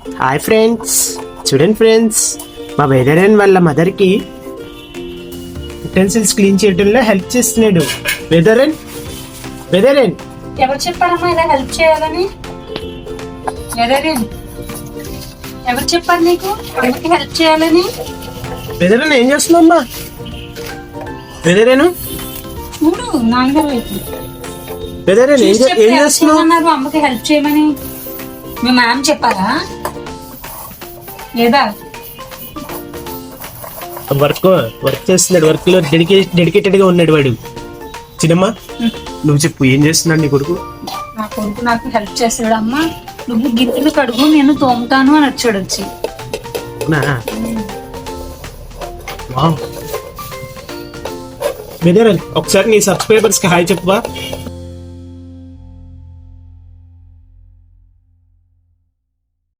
Hi friends, చూడండి friends, మా వెదరన్ వాళ్ళ మదర్కి యుటెన్సిల్స్ క్లీన్ చేయడంలో హెల్ప్ చేస్తున్నాడు. వెదరన్ వెదరన్ ఎవరు చెప్పారమ్మా ఇలా హెల్ప్ చేయాలని? ఎవరు చెప్పారు నీకు ఎవరికి హెల్ప్ చేయాలని? వెదరన్ ఏం చేస్తున్నావమ్మా? వెదరను చూడు నాన్నగారు వైపు వెదరన్ ఏం చేస్తున్నావు? చేయమన్నారు అమ్మకి హెల్ప్ చేయమని. మీ మ్యామ్ చెప్పారా లేదా? వర్క్ చేస్తున్నాడు. వర్క్ లో డెడికేటెడ్ గా ఉన్నాడు వాడు. చిన్నమ్మా నువ్వు చెప్పు, ఏం చేస్తున్నాడు నీ కొడుకు? నా కొడుకు నాకు హెల్ప్ చేస్తాడు. అమ్మ నువ్వు గిన్నెలు కడుగు, నేను తోముతాను అని వచ్చాడు. వచ్చి వెదరన్ ఒకసారి నీ సబ్స్క్రైబర్స్ కి హాయ్ చెప్పువా.